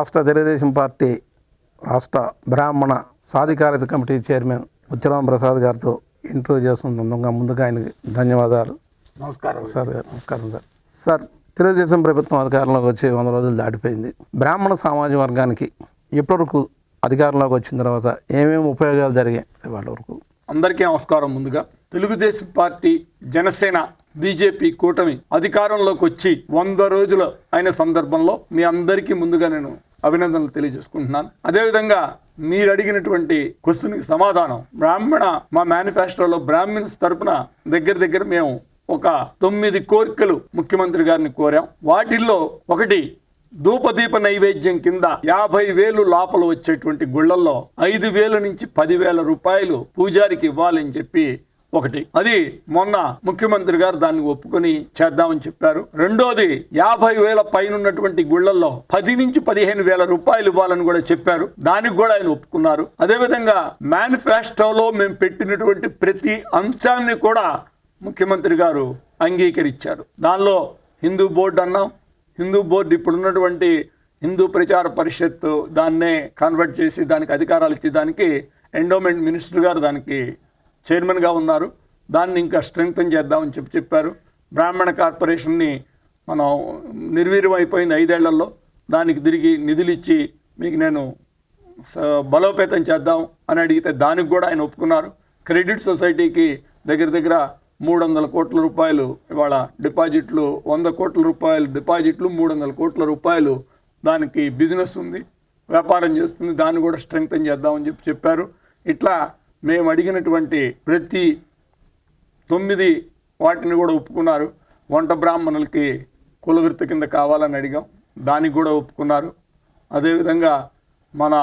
రాష్ట్ర తెలుగుదేశం పార్టీ రాష్ట్ర బ్రాహ్మణ సాధికారత కమిటీ చైర్మన్ ముత్యాలం ప్రసాద్ గారితో ఇంటర్వ్యూ చేస్తున్నందుకు ముందుగా ఆయనకి ధన్యవాదాలు. నమస్కారం సార్. నమస్కారం సార్. సార్, తెలుగుదేశం ప్రభుత్వం అధికారంలోకి వచ్చి 100 రోజులు దాటిపోయింది. బ్రాహ్మణ సామాజిక వర్గానికి ఇప్పటివరకు అధికారంలోకి వచ్చిన తర్వాత ఏమేమి ఉపయోగాలు జరిగాయి వాళ్ళ వరకు? అందరికీ నమస్కారం. ముందుగా తెలుగుదేశం పార్టీ, జనసేన, బీజేపీ కూటమి అధికారంలోకి వచ్చి 100 రోజులు అయిన సందర్భంలో మీ అందరికీ ముందుగా నేను అభినందనలు తెలియజేసుకుంటున్నాను. అదేవిధంగా మీరు అడిగినటువంటి క్వశ్చన్కి సమాధానం, మా మేనిఫెస్టోలో బ్రాహ్మిన్స్ తరపున దగ్గర మేము ఒక 9 కోరికలు ముఖ్యమంత్రి గారిని కోరాం. వాటిల్లో ఒకటి, ధూపదీప నైవేద్యం కింద 50,000 లోపల వచ్చేటువంటి గుళ్లల్లో 5,000 నుంచి 10,000 రూపాయలు పూజారికి ఇవ్వాలని చెప్పి ఒకటి. అది మొన్న ముఖ్యమంత్రి గారు దాన్ని ఒప్పుకొని చేద్దామని చెప్పారు. రెండోది, 50,000 పైన ఉన్నటువంటి గుళ్లల్లో 10 నుంచి 15,000 రూపాయలు ఇవ్వాలని కూడా చెప్పారు. దానికి కూడా ఆయన ఒప్పుకున్నారు. అదేవిధంగా మేనిఫెస్టోలో మేము పెట్టినటువంటి ప్రతి అంశాన్ని కూడా ముఖ్యమంత్రి గారు అంగీకరించారు. దానిలో హిందూ బోర్డు అన్నాం. హిందూ బోర్డు ఇప్పుడున్నటువంటి హిందూ ప్రచార పరిషత్ దాన్నే కన్వర్ట్ చేసి దానికి అధికారాలు ఇచ్చి దానికి ఎండోమెంట్ మినిస్టర్ గారు దానికి చైర్మన్గా ఉన్నారు. దాన్ని ఇంకా స్ట్రెంగ్తన్ చేద్దామని చెప్పారు. బ్రాహ్మణ కార్పొరేషన్ని మనం నిర్వీర్యం అయిపోయింది 5 ఏళ్లలో. దానికి తిరిగి నిధులు ఇచ్చి మీకు నేను బలోపేతం చేద్దాం అని అడిగితే దానికి కూడా ఆయన ఒప్పుకున్నారు. క్రెడిట్ సొసైటీకి దగ్గర 300 కోట్ల రూపాయలు ఇవాళ డిపాజిట్లు, 100 కోట్ల రూపాయలు డిపాజిట్లు, 300 కోట్ల రూపాయలు దానికి బిజినెస్ ఉంది, వ్యాపారం చేస్తుంది. దాన్ని కూడా స్ట్రెంగ్తన్ చేద్దామని చెప్పారు. ఇట్లా మేము అడిగినటువంటి ప్రతి 9 వాటిని కూడా ఒప్పుకున్నారు. వంట బ్రాహ్మణులకి కులవృత్తి కింద కావాలని అడిగాం, దానికి కూడా ఒప్పుకున్నారు. అదేవిధంగా మన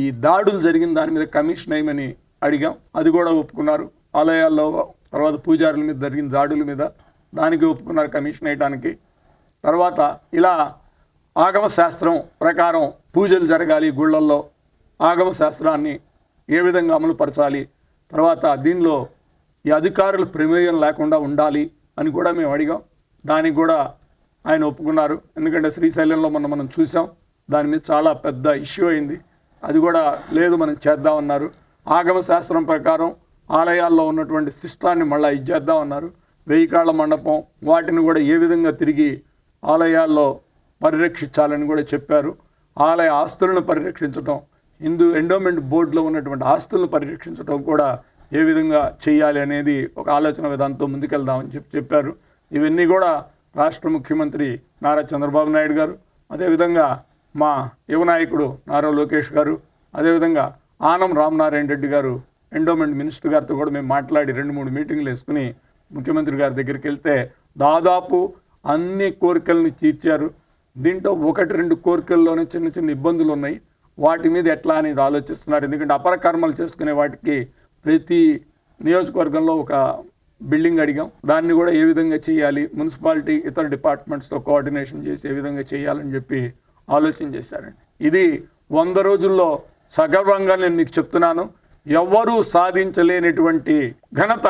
ఈ దాడులు జరిగిన దాని మీద కమిషన్ వేయమని అడిగాం, అది కూడా ఒప్పుకున్నారు. ఆలయాల్లో తర్వాత పూజారుల మీద జరిగిన దాడుల మీద దానికి ఒప్పుకున్నారు కమిషన్ వేయడానికి. తర్వాత ఇలా ఆగమ శాస్త్రం ప్రకారం పూజలు జరగాలి గుళ్ళల్లో, ఆగమ శాస్త్రాన్ని ఏ విధంగా అమలు పరచాలి, తర్వాత దీనిలో ఈ అధికారుల ప్రమేయం లేకుండా ఉండాలి అని కూడా మేము అడిగాం. దానికి కూడా ఆయన ఒప్పుకున్నారు. ఎందుకంటే శ్రీశైలంలో మనం చూసాం, దాని మీద చాలా పెద్ద ఇష్యూ అయింది. అది కూడా లేదు, మనం చేద్దామన్నారు. ఆగమ శాస్త్రం ప్రకారం ఆలయాల్లో ఉన్నటువంటి శిష్టాన్ని మళ్ళీ ఇచ్చేద్దామన్నారు. 1000 కాళ్ళ మండపం వాటిని కూడా ఏ విధంగా తిరిగి ఆలయాల్లో పరిరక్షించాలని కూడా చెప్పారు. ఆలయ ఆస్తులను పరిరక్షించడం, హిందూ ఎండోమెంట్ బోర్డులో ఉన్నటువంటి ఆస్తులను పరిరక్షించడం కూడా ఏ విధంగా చేయాలి అనేది ఒక ఆలోచన విధానంతో ముందుకెళ్దామని చెప్పారు. ఇవన్నీ కూడా రాష్ట్ర ముఖ్యమంత్రి నారా చంద్రబాబు నాయుడు గారు, అదేవిధంగా మా యువ నాయకుడు నారా లోకేష్ గారు, అదేవిధంగా ఆనం రామనారాయణ రెడ్డి గారు ఎండోమెంట్ మినిస్టర్ గారితో కూడా మేము మాట్లాడి 2-3 మీటింగ్లు వేసుకుని ముఖ్యమంత్రి గారి దగ్గరికి వెళ్తే దాదాపు అన్ని కోరికల్ని తీర్చారు. దీంట్లో 1-2 కోరికల్లోనే చిన్న ఇబ్బందులు ఉన్నాయి. వాటి మీద ఎట్లా అని ఆలోచిస్తున్నారు. ఎందుకంటే అపరకర్మలు చేసుకునే వాటికి ప్రతి నియోజకవర్గంలో ఒక బిల్డింగ్ అడిగాం. దాన్ని కూడా ఏ విధంగా చేయాలి, మున్సిపాలిటీ ఇతర డిపార్ట్మెంట్స్తో కోఆర్డినేషన్ చేసి ఏ విధంగా చేయాలని చెప్పి ఆలోచన చేశారండి. ఇది 100 రోజుల్లో సగర్వంగా నేను మీకు చెప్తున్నాను, ఎవ్వరూ సాధించలేనటువంటి ఘనత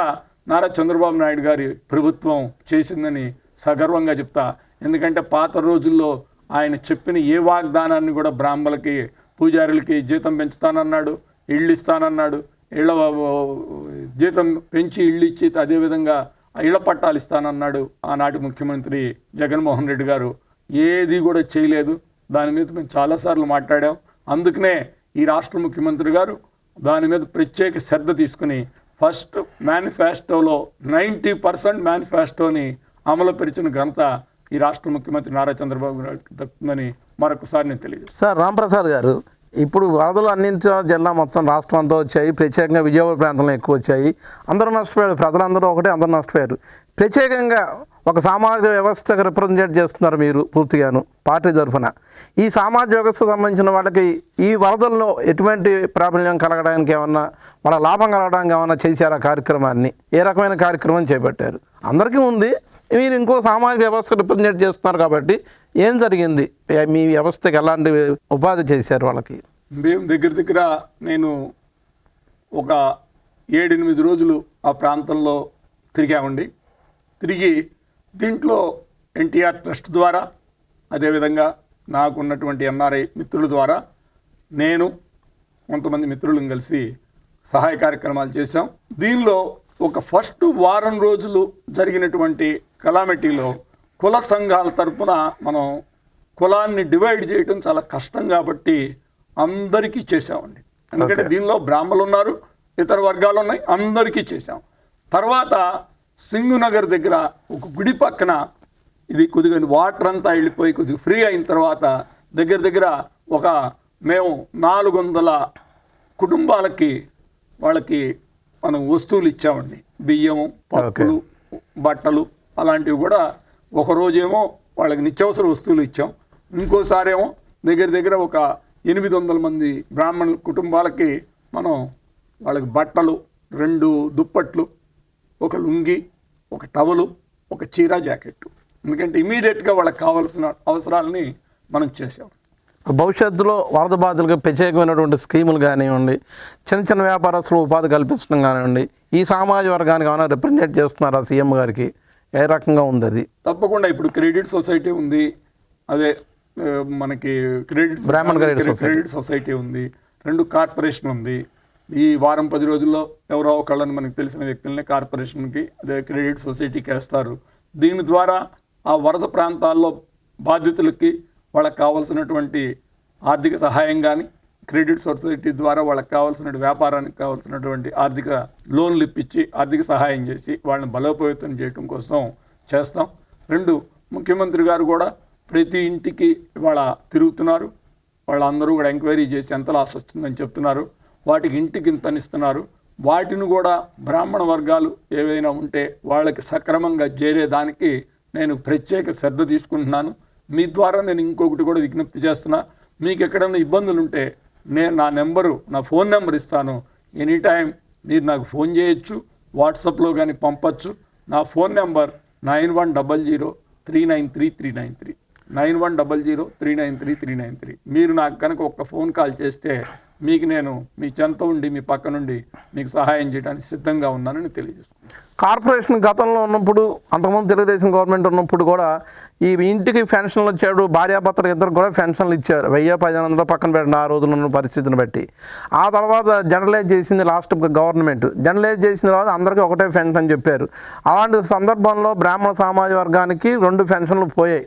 నారా చంద్రబాబు నాయుడు గారి ప్రభుత్వం చేసిందని సగర్వంగా చెప్తా. ఎందుకంటే పాత రోజుల్లో ఆయన చెప్పిన ఏ వాగ్దానాన్ని కూడా బ్రాహ్మణులకి, పూజారులకి జీతం పెంచుతానన్నాడు, ఇళ్ళు ఇస్తానన్నాడు, ఇళ్ళ జీతం పెంచి ఇళ్ళు ఇచ్చి అదేవిధంగా ఇళ్ల పట్టాలు ఇస్తానన్నాడు ఆనాటి ముఖ్యమంత్రి జగన్మోహన్ రెడ్డి గారు. ఏది కూడా చేయలేదు. దాని మీద మేము చాలాసార్లు మాట్లాడాం. అందుకనే ఈ రాష్ట్ర ముఖ్యమంత్రి గారు దాని మీద ప్రత్యేక శ్రద్ధ తీసుకుని ఫస్ట్ మేనిఫెస్టోలో 90% మేనిఫెస్టోని అమలు పరిచిన ఘనత ఈ రాష్ట్ర ముఖ్యమంత్రి నారా చంద్రబాబు నాయుడు దక్కుతుందని మరొకసారి నేను తెలియజేస్తాను. సార్, రాంప్రసాద్ గారు, ఇప్పుడు వరదలు అన్నింటి జిల్లా మొత్తం రాష్ట్రం అంతా వచ్చాయి. ప్రత్యేకంగా విజయవాడ ప్రాంతంలో ఎక్కువ వచ్చాయి. అందరూ నష్టపోయారు, ప్రజలందరూ ఒకటే, అందరూ నష్టపోయారు. ప్రత్యేకంగా ఒక సామాజిక వ్యవస్థకు రిప్రజెంటేట్ చేస్తున్నారు మీరు పూర్తిగాను పార్టీ తరఫున. ఈ సామాజిక వ్యవస్థకు సంబంధించిన వాళ్ళకి ఈ వరదల్లో ఎటువంటి ప్రాబల్యం కలగడానికి ఏమన్నా, వాళ్ళ లాభం కలగడానికి ఏమన్నా చేశారు ఆ కార్యక్రమాన్ని? ఏ రకమైన కార్యక్రమం చేపట్టారు? అందరికీ ఉంది, మీరు ఇంకో సామాజిక వ్యవస్థ రిప్రజెంటేట్ చేస్తున్నారు కాబట్టి ఏం జరిగింది? మీ వ్యవస్థకి ఎలాంటి ఉపాధి చేశారు వాళ్ళకి? మేము దగ్గర నేను ఒక 7-8 రోజులు ఆ ప్రాంతంలో తిరిగామండి. తిరిగి దీంట్లో ఎన్టీఆర్ ట్రస్ట్ ద్వారా, అదేవిధంగా నాకు ఉన్నటువంటి ఎన్ఆర్ఐ మిత్రుల ద్వారా నేను కొంతమంది మిత్రులను కలిసి సహాయ కార్యక్రమాలు చేశాం. దీనిలో ఒక ఫస్ట్ వారం రోజులు జరిగినటువంటి కలామిటీలో కుల సంఘాల తరపున మనం కులాన్ని డివైడ్ చేయడం చాలా కష్టం కాబట్టి అందరికీ చేసామండి. ఎందుకంటే దీనిలో బ్రాహ్మణులు ఉన్నారు, ఇతర వర్గాలు ఉన్నాయి, అందరికీ చేశాం. తర్వాత సింగునగర్ దగ్గర ఒక గుడి పక్కన ఇది కొద్దిగా వాటర్ అంతా వెళ్ళిపోయి కొద్దిగా ఫ్రీ అయిన తర్వాత దగ్గర ఒక మేము 400 కుటుంబాలకి వాళ్ళకి మనం వస్తువులు ఇచ్చామండి. బియ్యము, పప్పులు, బట్టలు అలాంటివి కూడా ఒకరోజేమో వాళ్ళకి నిత్యావసర వస్తువులు ఇచ్చాం. ఇంకోసారేమో దగ్గర ఒక 800 మంది బ్రాహ్మణుల కుటుంబాలకి మనం వాళ్ళకి బట్టలు, 2 దుప్పట్లు, ఒక లుంగి, ఒక టవలు, ఒక చీర, జాకెట్టు. ఎందుకంటే ఇమీడియట్గా వాళ్ళకి కావాల్సిన అవసరాలని మనం చేసాం. భవిష్యత్తులో వరద బాధితులకు ప్రత్యేకమైనటువంటి స్కీములు కానివ్వండి, చిన్న వ్యాపారస్తులు ఉపాధి కల్పించడం కానివ్వండి, ఈ సామాజిక వర్గానికి ఏమైనా రిప్రజెంటేట్ చేస్తున్నారా సీఎం గారికి? ఏ రకంగా ఉంది అది? తప్పకుండా ఇప్పుడు క్రెడిట్ సొసైటీ ఉంది, అదే మనకి బ్రాహ్మణ్ క్రెడిట్ సొసైటీ ఉంది, 2 కార్పొరేషన్ ఉంది. ఈ వారం 10 రోజుల్లో ఎవరో ఒకళ్ళని మనకు తెలిసిన వ్యక్తుల్ని కార్పొరేషన్కి అదే క్రెడిట్ సొసైటీకి వేస్తారు. దీని ద్వారా ఆ వరద ప్రాంతాల్లో బాధితులకి వాళ్ళకి కావాల్సినటువంటి ఆర్థిక సహాయం కానీ, క్రెడిట్ సొసైటీ ద్వారా వాళ్ళకి కావాల్సిన వ్యాపారానికి కావాల్సినటువంటి ఆర్థిక లోన్లు ఇప్పించి ఆర్థిక సహాయం చేసి వాళ్ళని బలోపేతం చేయడం కోసం చేస్తాం. 2 ముఖ్యమంత్రి గారు కూడా ప్రతి ఇంటికి వాళ్ళ తిరుగుతున్నారు. వాళ్ళందరూ కూడా ఎంక్వైరీ చేసి ఎంత లాస్ వస్తుందని చెప్తున్నారు. వాటికి ఇంటికి ఇంత ఇస్తున్నారు. వాటిని కూడా బ్రాహ్మణ వర్గాలు ఏవైనా ఉంటే వాళ్ళకి సక్రమంగా చేరేదానికి నేను ప్రత్యేక శ్రద్ధ తీసుకుంటున్నాను. మీ ద్వారా నేను ఇంకొకటి కూడా విజ్ఞప్తి చేస్తున్నా. మీకు ఎక్కడైనా ఇబ్బందులు ఉంటే నేను నా ఫోన్ నెంబర్ ఇస్తాను. ఎనీ టైం మీరు నాకు ఫోన్ చేయొచ్చు, వాట్సాప్లో కానీ పంపచ్చు. నా ఫోన్ నెంబర్ 9100393393 9100393393. మీరు నాకు కనుక ఒక్క ఫోన్ కాల్ చేస్తే మీకు నేను మీ చెంత ఉండి మీ పక్క నుండి మీకు సహాయం చేయడానికి సిద్ధంగా ఉన్నానని తెలియజేస్తున్నాను. కార్పొరేషన్ గతంలో ఉన్నప్పుడు, అంతకుముందు తెలుగుదేశం గవర్నమెంట్ ఉన్నప్పుడు కూడా ఈ ఇంటికి పెన్షన్లు వచ్చాడు, భార్యాభర్తలు ఇద్దరు కూడా పెన్షన్లు ఇచ్చారు. 1000-1500 పక్కన పెట్టిన ఆ రోజున ఉన్న పరిస్థితిని బట్టి. ఆ తర్వాత జనరలైజ్ చేసింది లాస్ట్ గవర్నమెంట్. జనరలైజ్ చేసిన తర్వాత అందరికీ ఒకటే పెన్షన్ అని చెప్పారు. అలాంటి సందర్భంలో బ్రాహ్మణ సామాజిక వర్గానికి 2 పెన్షన్లు పోయి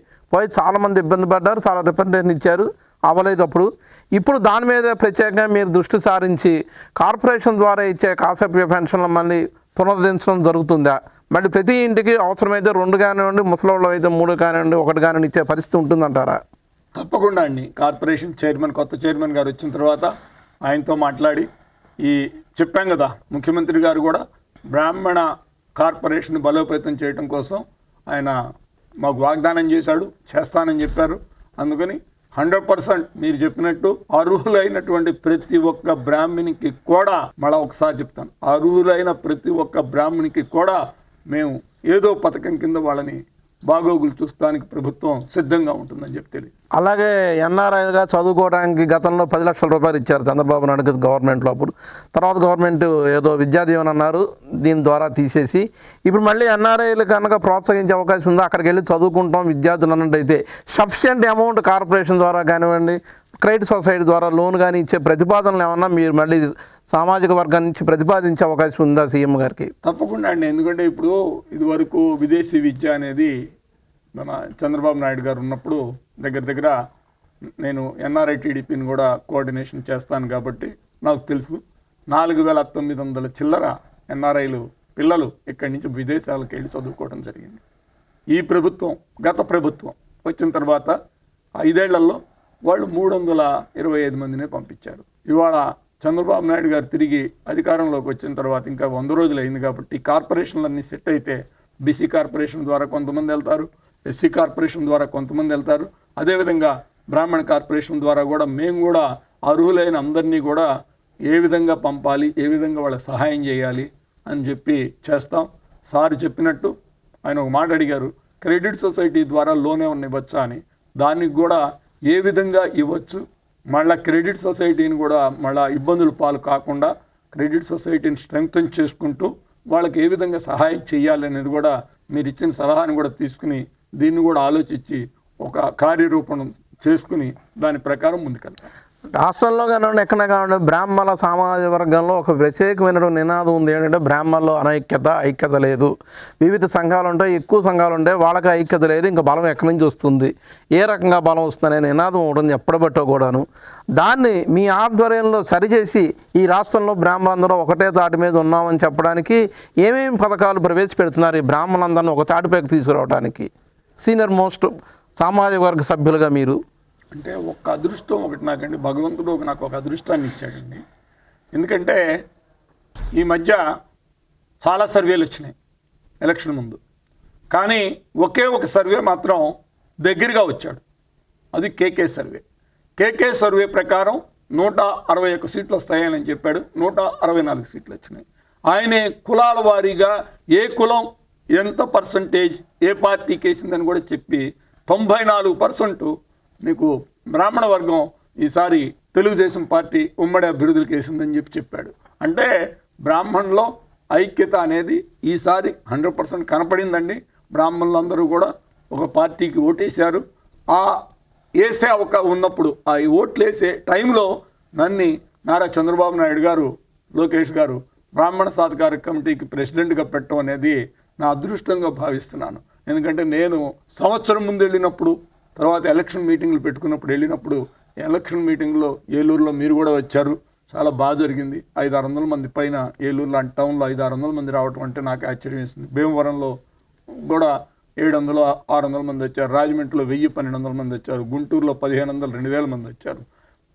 చాలామంది ఇబ్బంది పడ్డారు, చాలా రిప్రజెంటేషన్ ఇచ్చారు, అవ్వలేదు. ఇప్పుడు దాని మీద ప్రత్యేకంగా మీరు దృష్టి సారించి కార్పొరేషన్ ద్వారా ఇచ్చే కాసేపు పెన్షన్లు మళ్ళీ పునరుద్ధరించడం జరుగుతుందా? మళ్ళీ ప్రతి ఇంటికి అవసరమైతే 2 కానివ్వండి, ముసలివాళ్ళు అయితే 3 కానివ్వండి, 1 కానివ్వండి ఇచ్చే పరిస్థితి ఉంటుందంటారా? తప్పకుండా అండి. కార్పొరేషన్ కొత్త చైర్మన్ గారు వచ్చిన తర్వాత ఆయనతో మాట్లాడి చెప్పాం కదా, ముఖ్యమంత్రి గారు కూడా బ్రాహ్మణ కార్పొరేషన్ బలోపేతం చేయడం కోసం ఆయన మాకు వాగ్దానం చేస్తానని చెప్పారు. అందుకని 100% మీరు చెప్పినట్టు అర్హులైనటువంటి ప్రతి ఒక్క బ్రాహ్మణికి కూడా, మళ్ళీ ఒకసారి చెప్తాను, అర్హులైన ప్రతి ఒక్క బ్రాహ్మణికి కూడా మేము ఏదో పథకం కింద వాళ్ళని బాగోగులు చూస్తానికి ప్రభుత్వం సిద్ధంగా ఉంటుందని చెప్పి తెలియదు. అలాగే ఎన్ఆర్ఐగా చదువుకోవడానికి గతంలో 10 లక్షల రూపాయలు ఇచ్చారు చంద్రబాబు నాయుడు గవర్నమెంట్లో. తర్వాత గవర్నమెంట్ ఏదో విద్యాదీవెన అన్నారు, దీని ద్వారా తీసేసి ఇప్పుడు మళ్ళీ ఎన్ఆర్ఐలు కనుక ప్రోత్సహించే అవకాశం ఉందో అక్కడికి వెళ్ళి చదువుకుంటాం విద్యార్థులు అన్నట్టయితే సఫిషియెంట్ అమౌంట్ కార్పొరేషన్ ద్వారా కానివ్వండి, క్రెడిట్ సొసైటీ ద్వారా లోన్ కానీ ఇచ్చే ప్రతిపాదనలు ఏమన్నా మీరు మళ్ళీ సామాజిక వర్గాన్ని నుంచి ప్రతిపాదించే అవకాశం ఉందా సీఎం గారికి? తప్పకుండా అండి. ఎందుకంటే ఇప్పుడు ఇదివరకు విదేశీ విద్య అనేది మన చంద్రబాబు నాయుడు గారు ఉన్నప్పుడు దగ్గర నేను ఎన్ఆర్ఐ టీడీపీని కూడా కోఆర్డినేషన్ చేస్తాను కాబట్టి నాకు తెలుసు 4900 చిల్లర ఎన్ఆర్ఐలు పిల్లలు ఇక్కడి నుంచి విదేశాలకు వెళ్ళి చదువుకోవడం జరిగింది. ఈ ప్రభుత్వం, గత ప్రభుత్వం వచ్చిన తర్వాత 5 ఏళ్లలో వాళ్ళు 325 మందినే పంపించారు. ఇవాళ చంద్రబాబు నాయుడు గారు తిరిగి అధికారంలోకి వచ్చిన తర్వాత ఇంకా 100 రోజులు అయింది కాబట్టి కార్పొరేషన్లన్నీ సెట్ అయితే బీసీ కార్పొరేషన్ ద్వారా కొంతమంది వెళ్తారు, ఎస్సీ కార్పొరేషన్ ద్వారా కొంతమంది వెళ్తారు, అదేవిధంగా బ్రాహ్మణ కార్పొరేషన్ ద్వారా కూడా మేము కూడా అర్హులైన అందరినీ కూడా ఏ విధంగా పంపాలి, ఏ విధంగా వాళ్ళకి సహాయం చేయాలి అని చెప్పి చేస్తాం. సార్ చెప్పినట్టు ఆయన ఒక మాట అడిగారు, క్రెడిట్ సొసైటీ ద్వారా లోన్ ఏమన్నా ఇవ్వచ్చా అని. దానికి కూడా ఏ విధంగా ఇవ్వచ్చు, మళ్ళీ క్రెడిట్ సొసైటీని కూడా మళ్ళీ ఇబ్బందులు పాలు కాకుండా క్రెడిట్ సొసైటీని స్ట్రెంగ్తన్ చేసుకుంటూ వాళ్ళకి ఏ విధంగా సహాయం చేయాలి అనేది కూడా మీరు ఇచ్చిన సలహాని కూడా తీసుకుని దీన్ని కూడా ఆలోచించి ఒక కార్యరూపం చేసుకుని దాని ప్రకారం ముందుకెళ్తాం. రాష్ట్రంలో కానివ్వండి ఎక్కడ కానివ్వండి బ్రాహ్మణ సామాజిక వర్గంలో ఒక ప్రత్యేకమైన నినాదం ఉంది. ఏంటంటే బ్రాహ్మణులు ఐక్యత లేదు. వివిధ సంఘాలు ఉంటాయి, ఎక్కువ సంఘాలు ఉంటాయి, వాళ్ళకి ఐక్యత లేదు, ఇంకా బలం ఎక్కడి నుంచి వస్తుంది, ఏ రకంగా బలం వస్తుందనే నినాదం ఉంటుంది ఎప్పటిబట్టో కూడాను. దాన్ని మీ ఆధ్వర్యంలో సరిచేసి ఈ రాష్ట్రంలో బ్రాహ్మణులందరూ ఒకటే తాటి మీద ఉన్నామని చెప్పడానికి ఏమేమి పథకాలు ప్రవేశపెడుతున్నారు ఈ బ్రాహ్మణులందరినీ ఒక తాటిపైకి తీసుకురావడానికి సీనియర్ మోస్ట్ సామాజిక వర్గ సభ్యులుగా మీరు? అంటే ఒక అదృష్టం ఒకటి నాకండి, భగవంతుడు నాకు ఒక అదృష్టాన్ని ఇచ్చాడండి. ఎందుకంటే ఈ మధ్య చాలా సర్వేలు వచ్చినాయి ఎలక్షన్ ముందు, కానీ ఒకే ఒక సర్వే మాత్రం దగ్గరగా వచ్చాడు. అది కేకే సర్వే. కేకే సర్వే ప్రకారం 161 సీట్లు వస్తాయని చెప్పాడు. 164 సీట్లు వచ్చినాయి. ఆయనే కులాల వారీగా ఏ కులం ఎంత పర్సంటేజ్ ఏ పార్టీకి వేసిందని కూడా చెప్పి 94% మీకు బ్రాహ్మణ వర్గం ఈసారి తెలుగుదేశం పార్టీ ఉమ్మడి అభివృద్ధులకు వేసిందని చెప్పాడు. అంటే బ్రాహ్మణులో ఐక్యత అనేది ఈసారి 100% కనపడిందండి. బ్రాహ్మణులందరూ కూడా ఒక పార్టీకి ఓటేశారు. ఆ వేసే ఉన్నప్పుడు ఆ ఓట్లు వేసే టైంలో నన్ను నారా చంద్రబాబు నాయుడు గారు, లోకేష్ గారు బ్రాహ్మణ సాధికార కమిటీకి ప్రెసిడెంట్గా పెట్టడం అనేది నా అదృష్టంగా భావిస్తున్నాను. ఎందుకంటే నేను సంవత్సరం ముందు వెళ్ళినప్పుడు, తర్వాత ఎలక్షన్ మీటింగ్లు పెట్టుకున్నప్పుడు వెళ్ళినప్పుడు, ఎలక్షన్ మీటింగ్లో ఏలూరులో మీరు కూడా వచ్చారు, చాలా బాగా జరిగింది. 500-600 మంది పైన ఏలూరు లాంటి టౌన్లో 500-600 మంది రావడం అంటే నాకు ఆశ్చర్యం వేసింది. భీమవరంలో కూడా 700-600 మంది వచ్చారు, రాజమండ్రిలో 1000-1200 మంది వచ్చారు, గుంటూరులో 1500-2000 మంది వచ్చారు,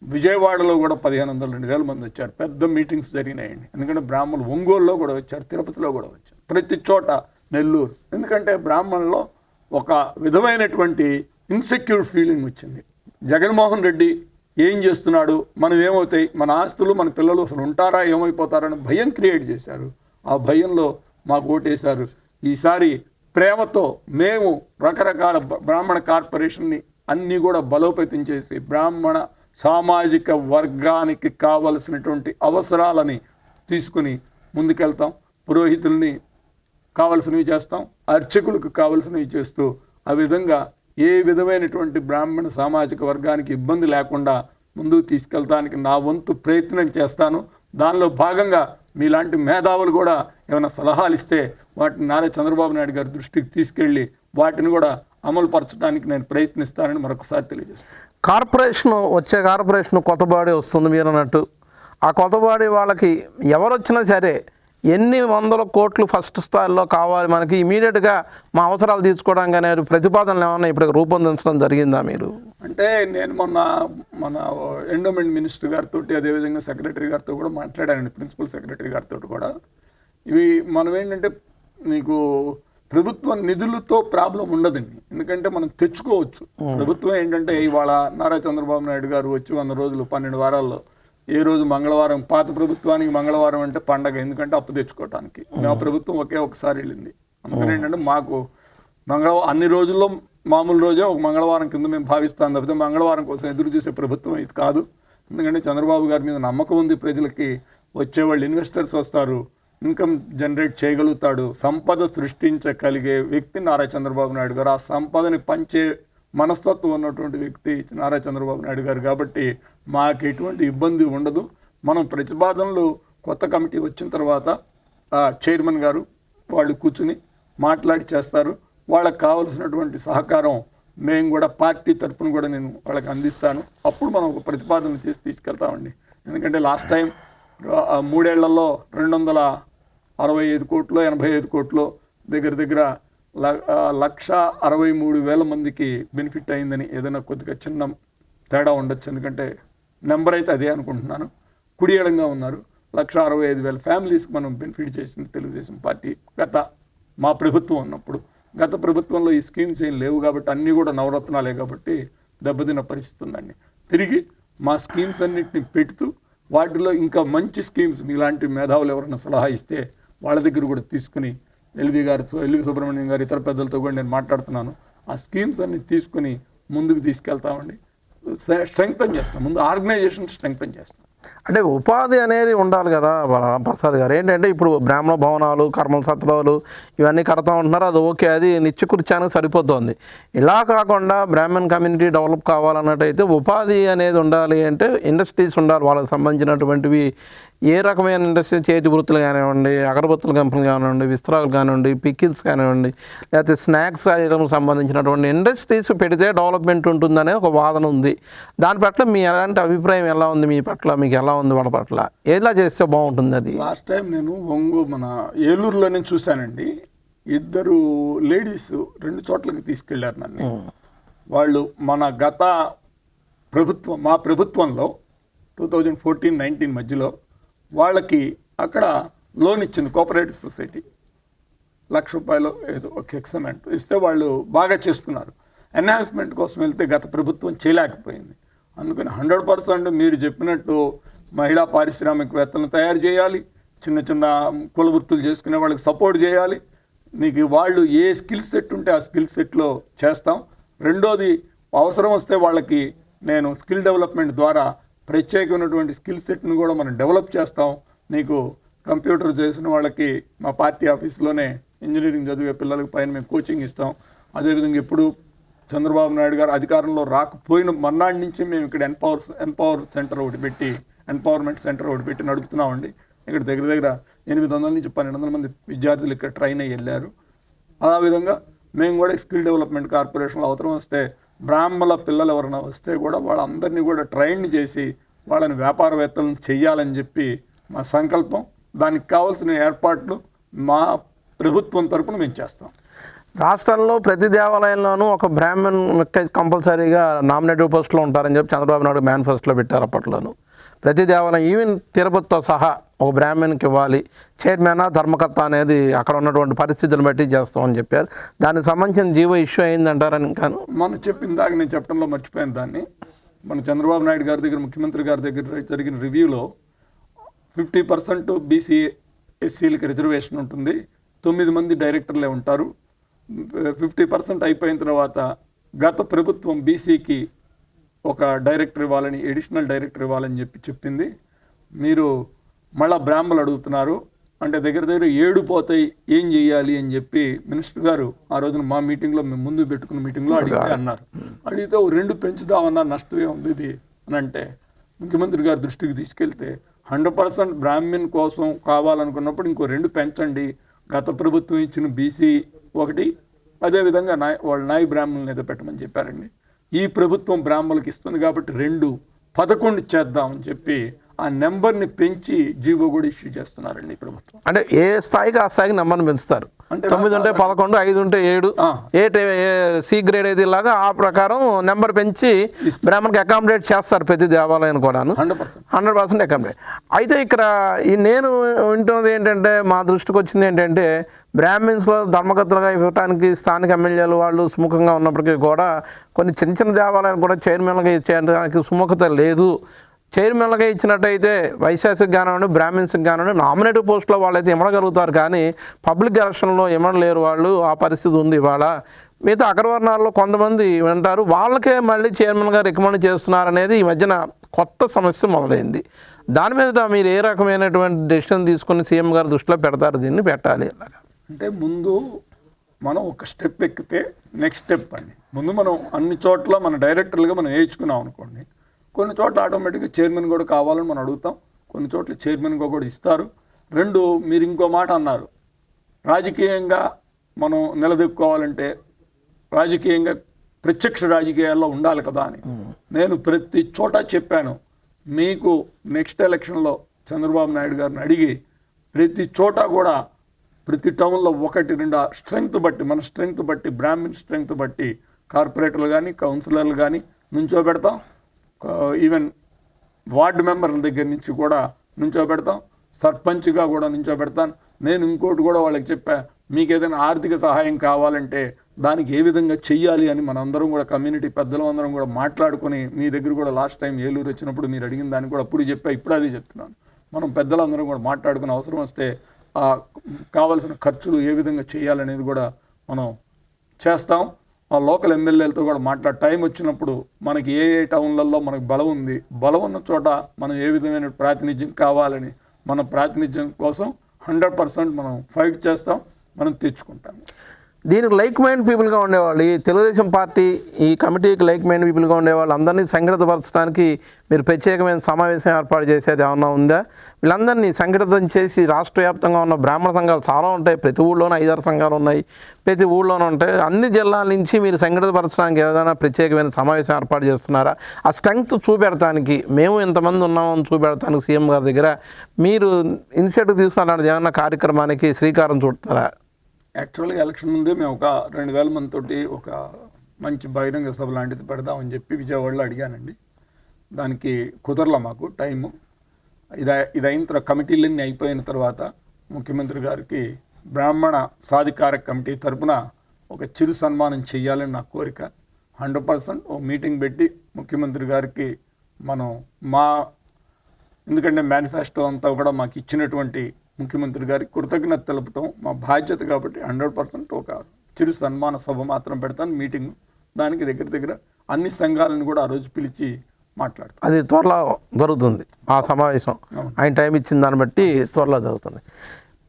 విజయవాడలో కూడా 1500-2000 మంది వచ్చారు. పెద్ద మీటింగ్స్ జరిగినాయండి. ఎందుకంటే బ్రాహ్మణులు ఒంగోలులో కూడా వచ్చారు, తిరుపతిలో కూడా వచ్చారు, ప్రతి చోట, నెల్లూరు. ఎందుకంటే బ్రాహ్మణుల్లో ఒక విధమైనటువంటి ఇన్సెక్యూర్ ఫీలింగ్ వచ్చింది. జగన్మోహన్ రెడ్డి ఏం చేస్తున్నాడు, మనం ఏమవుతాయి, మన ఆస్తులు మన పిల్లలు అసలు ఉంటారా ఏమైపోతారని భయం క్రియేట్ చేశారు. ఆ భయంలో మాకు ఓటేశారు. ఈసారి ప్రేమతో మేము రకరకాల బ్రాహ్మణ కార్పొరేషన్ని అన్నీ కూడా బలోపేతం చేసి బ్రాహ్మణ సామాజిక వర్గానికి కావలసినటువంటి అవసరాలని తీసుకుని ముందుకెళ్తాం. పురోహితుల్ని కావలసినవి చేస్తాం, అర్చకులకు కావలసినవి చేస్తూ ఆ విధంగా ఏ విధమైనటువంటి బ్రాహ్మణ సామాజిక వర్గానికి ఇబ్బంది లేకుండా ముందుకు తీసుకెళ్తానికి నా వంతు ప్రయత్నం చేస్తాను. దానిలో భాగంగా మీలాంటి మేధావులు కూడా ఏమైనా సలహాలు ఇస్తే వాటిని నారా చంద్రబాబు నాయుడు గారి దృష్టికి తీసుకెళ్ళి వాటిని కూడా అమలు పరచడానికి నేను ప్రయత్నిస్తానని మరొకసారి తెలియజేస్తాను. కార్పొరేషన్ కొత్త బాడీ వస్తుంది మీరు అన్నట్టు. ఆ కొత్త బాడీ వాళ్ళకి ఎవరు వచ్చినా సరే ఎన్ని వందల కోట్లు ఫస్ట్ స్థాయిలో కావాలి మనకి, ఇమీడియట్గా మా అవసరాలు తీసుకోవడానికి అనేది ప్రతిపాదనలు ఏమన్నా ఇప్పుడు రూపొందించడం జరిగిందా మీరు? అంటే నేను మన ఎండోమెంట్ మినిస్టర్ గారితో, అదేవిధంగా సెక్రటరీ గారితో కూడా మాట్లాడానండి, ప్రిన్సిపల్ సెక్రటరీ గారితో కూడా. ఇవి మనం ఏంటంటే మీకు ప్రభుత్వ నిధులతో ప్రాబ్లం ఉండదండి, ఎందుకంటే మనం తెచ్చుకోవచ్చు. ప్రభుత్వం ఏంటంటే ఇవాళ నారా చంద్రబాబు నాయుడు గారు వచ్చి 100 రోజులు 12 వారాల్లో ఏ రోజు మంగళవారం, పాత ప్రభుత్వానికి మంగళవారం అంటే పండగ, ఎందుకంటే అప్పు తెచ్చుకోవటానికి. మా ప్రభుత్వం ఒకసారి వెళ్ళింది. అందుకని ఏంటంటే మాకు అన్ని రోజుల్లో మామూలు రోజే ఒక మంగళవారం కింద మేము భావిస్తాం తప్పితే మంగళవారం కోసం ఎదురు చూసే ప్రభుత్వం ఇది కాదు. ఎందుకంటే చంద్రబాబు గారి మీద నమ్మకం ఉంది ప్రజలకి. వచ్చేవాళ్ళు ఇన్వెస్టర్స్ వస్తారు, ఇన్కమ్ జనరేట్ చేయగలుగుతాడు, సంపద సృష్టించగలిగే వ్యక్తి నారా చంద్రబాబు నాయుడు గారు. ఆ సంపదని పంచే మనస్తత్వం ఉన్నటువంటి వ్యక్తి నారా చంద్రబాబు నాయుడు గారు. కాబట్టి మాకు ఎటువంటి ఇబ్బంది ఉండదు. మనం ప్రతిపాదనలు కొత్త కమిటీ వచ్చిన తర్వాత చైర్మన్ గారు వాళ్ళు కూర్చుని మాట్లాడి చేస్తారు. వాళ్ళకి కావలసినటువంటి సహకారం మేము కూడా పార్టీ తరఫున కూడా నేను వాళ్ళకి అందిస్తాను. అప్పుడు మనం ఒక ప్రతిపాదన చేసి తీసుకెళ్తామండి. ఎందుకంటే లాస్ట్ టైం 3 ఏళ్లలో 265 కోట్లు 85 కోట్లు దగ్గర 1,63,000 మందికి బెనిఫిట్ అయిందని. ఏదైనా కొద్దిగా చిన్న తేడా ఉండొచ్చు, ఎందుకంటే నెంబర్ అయితే అదే అనుకుంటున్నాను. కుడియడంగా ఉన్నారు. 1,65,000 ఫ్యామిలీస్కి మనం బెనిఫిట్ చేసింది తెలుగుదేశం పార్టీ మా ప్రభుత్వం ఉన్నప్పుడు. గత ప్రభుత్వంలో ఈ స్కీమ్స్ ఏం లేవు కాబట్టి అన్నీ కూడా నవరత్నాలే కాబట్టి దెబ్బతిన్న పరిస్థితి ఉందండి. తిరిగి మా స్కీమ్స్ అన్నింటినీ పెడుతూ వాటిలో ఇంకా మంచి స్కీమ్స్ మీలాంటి మేధావులు ఎవరైనా సలహా ఇస్తే వాళ్ళ దగ్గర కూడా తీసుకుని ఎల్వి సుబ్రహ్మణ్యం గారు ఇతర పెద్దలతో కూడా నేను మాట్లాడుతున్నాను. ఆ స్కీమ్స్ అన్ని తీసుకుని ముందుకు తీసుకెళ్తామండి. స్ట్రెంగ్తన్ చేస్తాం, ముందు ఆర్గనైజేషన్ స్ట్రెంగ్తన్ చేస్తాం. అంటే ఉపాధి అనేది ఉండాలి కదా ప్రసాద్ గారు. ఏంటంటే ఇప్పుడు బ్రాహ్మణ భవనాలు, కర్మల సత్రాలు ఇవన్నీ కడతా ఉంటున్నారు, అది ఓకే, అది నిత్యకృత్యానికి సరిపోతుంది. ఇలా కాకుండా బ్రాహ్మణ్ కమ్యూనిటీ డెవలప్ కావాలన్నట్టయితే ఉపాధి అనేది ఉండాలి అంటే ఇండస్ట్రీస్ ఉండాలి. వాళ్ళకి సంబంధించినటువంటివి ఏ రకమైన ఇండస్ట్రీ, చేతి వృత్తులు కానివ్వండి, అగరబత్తుల కంపెనీలు కానివ్వండి, విస్తరాలు కానివ్వండి, పికిల్స్ కానివ్వండి, లేకపోతే స్నాక్స్ ఐటమ్స్ సంబంధించినటువంటి ఇండస్ట్రీస్ పెడితే డెవలప్మెంట్ ఉంటుందనే ఒక వాదన ఉంది. దాని పట్ల మీ ఎలాంటి అభిప్రాయం ఎలా ఉంది? మీ పట్ల మీకు ఎలా ఉంది? వాళ్ళ పట్ల ఎలా చేస్తే బాగుంటుంది? అది లాస్ట్ టైం నేను మన ఏలూరులోనే చూశానండి. ఇద్దరు లేడీస్ 2 చోట్లకి తీసుకెళ్లారు నన్ను. వాళ్ళు మన గత మా ప్రభుత్వంలో 2014-19 మధ్యలో వాళ్ళకి అక్కడ లోన్ ఇచ్చింది కోఆపరేటివ్ సొసైటీ. ₹1,00,000 ఏదో ఒక ఎక్స్‌మెంట్ ఇస్తే వాళ్ళు బాగా చేసుకున్నారు. ఎన్హాన్స్మెంట్ కోసం వెళ్తే గత ప్రభుత్వం చేయలేకపోయింది. అందుకని 100% మీరు చెప్పినట్టు మహిళా పారిశ్రామికవేత్తలను తయారు చేయాలి, చిన్న చిన్న కుల వృత్తులు చేసుకునే వాళ్ళకి సపోర్ట్ చేయాలి. మీకు వాళ్ళు ఏ స్కిల్ సెట్ ఉంటే ఆ స్కిల్ సెట్లో చేస్తాం. రెండోది, అవసరం వస్తే వాళ్ళకి నేను స్కిల్ డెవలప్మెంట్ ద్వారా ప్రత్యేకమైనటువంటి స్కిల్ సెట్ను కూడా మనం డెవలప్ చేస్తాం. నీకు కంప్యూటర్ చేసిన వాళ్ళకి మా పార్టీ ఆఫీస్లోనే ఇంజనీరింగ్ చదివే పిల్లలకి పైన మేము కోచింగ్ ఇస్తాం. అదేవిధంగా ఇప్పుడు చంద్రబాబు నాయుడు గారు అధికారంలో రాకపోయిన మర్నాడు నుంచి మేము ఇక్కడ ఎంపవర్మెంట్ సెంటర్ ఒకటి పెట్టి నడుపుతున్నామండి. ఇక్కడ దగ్గర 800 నుంచి 1200 మంది విద్యార్థులు ఇక్కడ ట్రైన్ అయ్యి వెళ్ళారు. ఆ విధంగా మేము కూడా స్కిల్ డెవలప్మెంట్ కార్పొరేషన్లో అవసరం వస్తే బ్రాహ్మణ పిల్లలు ఎవరైనా వస్తే కూడా వాళ్ళందరినీ కూడా ట్రైన్ చేసి వాళ్ళని వ్యాపారవేత్తలను చెయ్యాలని చెప్పి మా సంకల్పం. దానికి కావాల్సిన ఏర్పాట్లు మా ప్రభుత్వం తరపున మేము చేస్తాం. రాష్ట్రంలో ప్రతి దేవాలయంలోనూ ఒక బ్రాహ్మణ్ కంపల్సరీగా నామినేటివ్ పోస్టులో ఉంటారని చెప్పి చంద్రబాబు నాయుడు మేనిఫెస్టోలో పెట్టారు. అప్పట్లోనూ ప్రతి దేవాలయం ఈవెన్ తిరుపతితో సహా ఒక బ్రాహ్మణ్కి ఇవ్వాలి, చైర్మన్ ధర్మకర్త అనేది అక్కడ ఉన్నటువంటి పరిస్థితులను బట్టి చేస్తామని చెప్పారు. దానికి సంబంధించిన జీవో ఇష్యూ అయిందంటారని ఇంకా మనం చెప్పిన దాకా నేను చెప్పడంలో మర్చిపోయాను దాన్ని. మన చంద్రబాబు నాయుడు గారి దగ్గర, ముఖ్యమంత్రి గారి దగ్గర జరిగిన రివ్యూలో 50% బీసీ ఎస్సీలకి రిజర్వేషన్ ఉంటుంది, 9 మంది డైరెక్టర్లే ఉంటారు. 50% అయిపోయిన తర్వాత గత ప్రభుత్వం బీసీకి ఒక డైరెక్టర్ ఇవ్వాలని, ఎడిషనల్ డైరెక్టర్ ఇవ్వాలని చెప్పింది. మీరు మళ్ళా బ్రాహ్మణులు అడుగుతున్నారు అంటే దగ్గర 7 పోతాయి, ఏం చెయ్యాలి అని చెప్పి మినిస్టర్ గారు ఆ రోజున మా మీటింగ్లో, మేము ముందు పెట్టుకున్న మీటింగ్లో అన్నారు. అడిగితే 2 పెంచుదామన్నా నష్టమే ఉంది ఇది అని అంటే ముఖ్యమంత్రి గారి దృష్టికి తీసుకెళ్తే 100% బ్రాహ్మణ్ కోసం కావాలనుకున్నప్పుడు ఇంకో 2 పెంచండి. గత ప్రభుత్వం ఇచ్చిన బీసీ ఒకటి, అదేవిధంగా వాళ్ళ నాయ బ్రాహ్మణులను ఏదో పెట్టమని చెప్పారండి. ఈ ప్రభుత్వం బ్రాహ్మణులకు ఇస్తుంది కాబట్టి 11 చేద్దామని చెప్పి ఆ నెంబర్ని పెంచి జీవో కూడా ఇష్యూ చేస్తున్నారండి ఈ ప్రభుత్వం. అంటే ఏ స్థాయికి ఆ స్థాయికి నెంబర్ని పెంచుతారు. 9 ఉంటే 11, 5 ఉంటే 7, సి గ్రేడ్ అయితే ఇలాగా ఆ ప్రకారం నెంబర్ పెంచి బ్రాహ్మణ్కి అకామిడేట్ చేస్తారు ప్రతి దేవాలయాన్ని కూడాను. 100% అకామిడేట్. అయితే ఇక్కడ నేను వింటున్నది ఏంటంటే, మా దృష్టికి వచ్చింది ఏంటంటే, బ్రాహ్మిన్స్లో ధర్మకర్తలుగా ఇవ్వడానికి స్థానిక ఎమ్మెల్యేలు వాళ్ళు సుముఖంగా ఉన్నప్పటికీ కూడా కొన్ని చిన్న దేవాలయాలు కూడా చైర్మన్గా ఇచ్చేయడానికి సుముఖత లేదు. చైర్మన్గా ఇచ్చినట్టయితే వైశాఖకి కానివ్వండి, బ్రాహ్మిన్స్కి కానివ్వండి, నామినేటివ్ పోస్టులో వాళ్ళైతే ఇమ్మడగలుగుతారు, కానీ పబ్లిక్ ఎలక్షన్లో ఇమ్మడలేరు వాళ్ళు. ఆ పరిస్థితి ఉంది ఇవాళ. మిగతా అగ్రవర్ణాల్లో కొంతమంది వింటారు, వాళ్ళకే మళ్ళీ చైర్మన్గా రికమెండ్ చేస్తున్నారనేది ఈ మధ్యన కొత్త సమస్య మొదలైంది. దాని మీద మీరు ఏ రకమైనటువంటి డెసిషన్ తీసుకుని సీఎం గారు దృష్టిలో పెడతారు? దీన్ని పెట్టాలి అంటే ముందు మనం ఒక స్టెప్ ఎక్కితే నెక్స్ట్ స్టెప్ అండి. ముందు మనం అన్ని చోట్ల మన డైరెక్టర్లుగా మనం వేయించుకున్నాం అనుకోండి, కొన్ని చోట్ల ఆటోమేటిక్గా చైర్మన్ కూడా కావాలని మనం అడుగుతాం, కొన్ని చోట్ల చైర్మన్గా కూడా ఇస్తారు. 2, మీరు ఇంకో మాట అన్నారు, రాజకీయంగా మనం నిలదొక్కుకోవాలంటే రాజకీయంగా ప్రత్యక్ష రాజకీయాల్లో ఉండాలి కదా అని. నేను ప్రతి చోట చెప్పాను, మీకు నెక్స్ట్ ఎలక్షన్లో చంద్రబాబు నాయుడు గారిని అడిగి ప్రతి చోట కూడా ప్రతి టౌన్లో 1-2 స్ట్రెంగ్త్ బట్టి, మన స్ట్రెంగ్త్ బట్టి, బ్రాహ్మిన్ స్ట్రెంగ్త్ బట్టి కార్పొరేటర్లు కానీ కౌన్సిలర్లు కానీ నుంచోబెడతాం. ఈవెన్ వార్డు మెంబర్ల దగ్గర నుంచి కూడా నుంచోబెడతాం, సర్పంచ్గా కూడా నుంచోబెడతాను. నేను ఇంకోటి కూడా వాళ్ళకి చెప్పా, మీకు ఏదైనా ఆర్థిక సహాయం కావాలంటే దానికి ఏ విధంగా చెయ్యాలి అని మనందరం కూడా కమ్యూనిటీ పెద్దలు అందరం కూడా మాట్లాడుకొని, మీ దగ్గర కూడా లాస్ట్ టైం ఏలూరు వచ్చినప్పుడు మీరు అడిగిన దాన్ని కూడా అప్పుడు చెప్పా, ఇప్పుడు అదే చెప్తున్నాను. మనం పెద్దలందరం కూడా మాట్లాడుకుని అవసరం వస్తే కావాల్సిన ఖర్చులు ఏ విధంగా చేయాలనేది కూడా మనం చేస్తాం. ఆ లోకల్ ఎమ్మెల్యేలతో కూడా టైం వచ్చినప్పుడు మనకి ఏ టౌన్లలో మనకు బలం ఉంది, బలం ఉన్న చోట మనం ఏ విధమైన ప్రాతినిధ్యం కావాలని మన ప్రాతినిధ్యం కోసం 100% మనం ఫైట్ చేస్తాం, మనం తెచ్చుకుంటాం. దీనికి లైక్ మైండ్ పీపుల్గా ఉండేవాళ్ళు, ఈ తెలుగుదేశం పార్టీ ఈ కమిటీకి లైక్ మైండ్ పీపుల్గా ఉండేవాళ్ళు అందరినీ సంఘటితపరచడానికి మీరు ప్రత్యేకమైన సమావేశం ఏర్పాటు చేసేది ఏమన్నా ఉందా? వీళ్ళందరినీ సంఘటితం చేసి రాష్ట్ర వ్యాప్తంగా ఉన్న బ్రాహ్మణ సంఘాలు చాలా ఉంటాయి, ప్రతి ఊళ్ళోనూ 5-6 సంఘాలు ఉన్నాయి, ప్రతి ఊళ్ళోనూ ఉంటాయి. అన్ని జిల్లాల నుంచి మీరు సంఘటితపరచడానికి ఏదైనా ప్రత్యేకమైన సమావేశం ఏర్పాటు చేస్తున్నారా? ఆ స్ట్రెంగ్త్ చూపెడతానికి మేము ఇంతమంది ఉన్నామని చూపెడతానికి సీఎం గారి దగ్గర మీరు ఇనిషియేటివ్ తీసుకున్నారంటే ఏమన్నా కార్యక్రమానికి శ్రీకారం చుడతారా? యాక్చువల్గా ఎలక్షన్ ముందే మేము ఒక 2000 మందితోటి ఒక మంచి బహిరంగ సభ లాంటిది పెడదామని చెప్పి విజయవాడలో అడిగానండి. దానికి కుదరలా మాకు టైము. ఇది అయిన తర్వాత కమిటీలన్నీ అయిపోయిన తర్వాత ముఖ్యమంత్రి గారికి బ్రాహ్మణ సాధికార కమిటీ తరపున ఒక చిరు సన్మానం చేయాలని నా కోరిక. 100% ఓ మీటింగ్ పెట్టి ముఖ్యమంత్రి గారికి మనం ఎందుకంటే మేనిఫెస్టో అంతా కూడా మాకు ఇచ్చినటువంటి ముఖ్యమంత్రి గారికి కృతజ్ఞత తెలపటం మా బాధ్యత కాబట్టి 100% ఒక చిరు సన్మాన సభ మాత్రం పెడతాను, మీటింగ్. దానికి దగ్గర అన్ని సంఘాలను కూడా ఆ రోజు పిలిచి మాట్లాడతాం. అది త్వరలో జరుగుతుంది ఆ సమావేశం, ఆయన టైం ఇచ్చిన దాన్ని బట్టి త్వరలో జరుగుతుంది.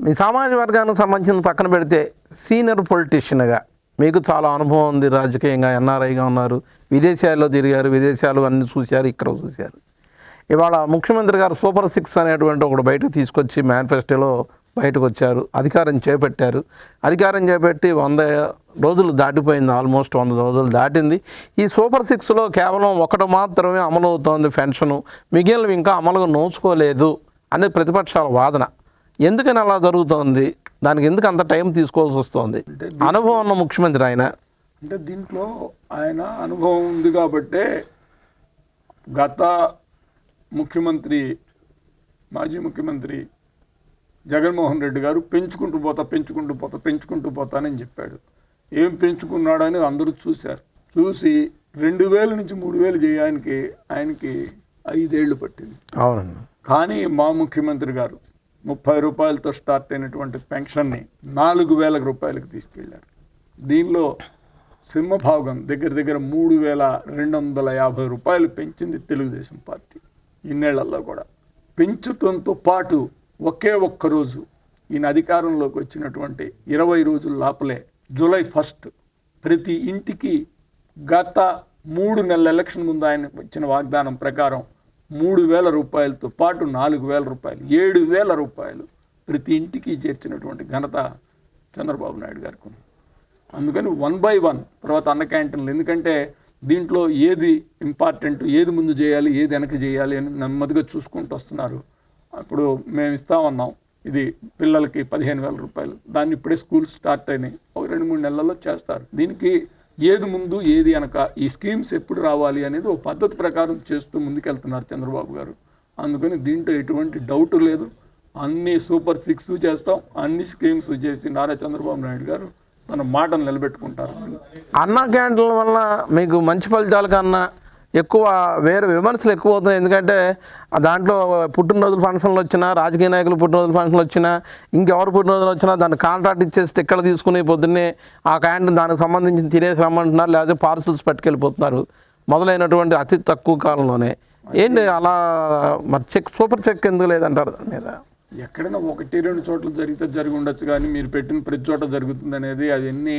మీ సామాజిక వర్గానికి సంబంధించిన పక్కన పెడితే సీనియర్ పొలిటీషియన్గా మీకు చాలా అనుభవం ఉంది, రాజకీయంగా ఎన్ఆర్ఐగా ఉన్నారు, విదేశాల్లో తిరిగారు, విదేశాలు అన్ని చూశారు, ఇక్కడ చూశారు. ఇవాళ ముఖ్యమంత్రి గారు సూపర్ 6 అనేటువంటి ఒకటి బయటకు తీసుకొచ్చి మేనిఫెస్టోలో బయటకు వచ్చారు, అధికారం చేపట్టారు. అధికారం చేపట్టి 100 రోజులు దాటిపోయింది, ఆల్మోస్ట్ 100 రోజులు దాటింది. ఈ సూపర్ 6లో కేవలం ఒకటి మాత్రమే అమలు అవుతోంది పెన్షను, మిగిలినవి ఇంకా అమలుగా నోచుకోలేదు అనేది ప్రతిపక్షాల వాదన. ఎందుకని అలా జరుగుతోంది? దానికి ఎందుకు అంత టైం తీసుకోవాల్సి వస్తుంది? అనుభవం ఉన్న ముఖ్యమంత్రి ఆయన. అంటే దీంట్లో ఆయన అనుభవం ఉంది కాబట్టే గత మాజీ ముఖ్యమంత్రి జగన్మోహన్ రెడ్డి గారు పెంచుకుంటూ పోతానని చెప్పాడు. ఏం పెంచుకున్నాడని అందరూ చూశారు. చూసి 2000 నుంచి 3000 చేయడానికి ఆయనకి 5 ఏళ్ళు పట్టింది. అవునండి. కానీ మా ముఖ్యమంత్రి గారు 30 రూపాయలతో స్టార్ట్ అయినటువంటి పెన్షన్ని 4000 రూపాయలకు తీసుకెళ్లారు. దీనిలో సింహభాగం దగ్గర 3250 రూపాయలు పెంచింది తెలుగుదేశం పార్టీ. ఇన్నేళ్లలో కూడా పెంచుతంతో పాటు ఒకే ఒక్క రోజు ఈయన అధికారంలోకి వచ్చినటువంటి 20 రోజుల లోపలే జూలై 1 ప్రతి ఇంటికి గత 3 నెలల ఎలక్షన్ ముందు ఆయన ఇచ్చిన వాగ్దానం ప్రకారం 3000 రూపాయలతో పాటు 4000 రూపాయలు 7000 రూపాయలు ప్రతి ఇంటికి చేర్చినటువంటి ఘనత చంద్రబాబు నాయుడు గారికి ఉంది. అందుకని 1 by 1 తర్వాత అన్న క్యాంటీన్లు, ఎందుకంటే దీంట్లో ఏది ఇంపార్టెంట్, ఏది ముందు చేయాలి, ఏది వెనక చేయాలి అని నెమ్మదిగా చూసుకుంటూ వస్తున్నారు. ఇప్పుడు మేము ఇస్తామన్నాం ఇది పిల్లలకి 15,000 రూపాయలు, దాన్ని ఇప్పుడే స్కూల్స్ స్టార్ట్ అయినాయి, ఒక 2-3 నెలల్లో చేస్తారు. దీనికి ఏది ముందు ఏది వెనక, ఈ స్కీమ్స్ ఎప్పుడు రావాలి అనేది ఒక పద్ధతి ప్రకారం చేస్తూ ముందుకెళ్తున్నారు చంద్రబాబు గారు. అందుకని దీంట్లో ఎటువంటి డౌట్ లేదు. అన్ని సూపర్ 6 చేస్తాం, అన్ని స్కీమ్స్ చేసి నారా చంద్రబాబు నాయుడు గారు తన మాటను నిలబెట్టుకుంటారు. అన్న క్యాంటీన్ల వల్ల మీకు మంచి ఫలితాల కన్నా ఎక్కువ వేరే విమర్శలు ఎక్కువ అవుతున్నాయి. ఎందుకంటే దాంట్లో పుట్టినరోజుల ఫంక్షన్లు వచ్చినా, రాజకీయ నాయకులు పుట్టినరోజుల ఫంక్షన్లు వచ్చినా, ఇంకెవరు పుట్టినరోజులు వచ్చినా దాన్ని కాంట్రాక్ట్ ఇచ్చేసి టిక్కలు తీసుకుని పొద్దున్నే ఆ క్యాంటీన్ దానికి సంబంధించి తినేసి రమ్మంటున్నారు, లేకపోతే పార్సల్స్ పట్టుకెళ్ళిపోతున్నారు మొదలైనటువంటి అతి తక్కువ కాలంలోనే. ఏంటి అలా మరి సూపర్ చెక్ ఎందుకు లేదంటారు దాని మీద? ఎక్కడైనా 1-2 చోట్ల జరిగి ఉండొచ్చు, కానీ మీరు పెట్టిన ప్రతి చోట జరుగుతుంది అనేది అది ఎన్ని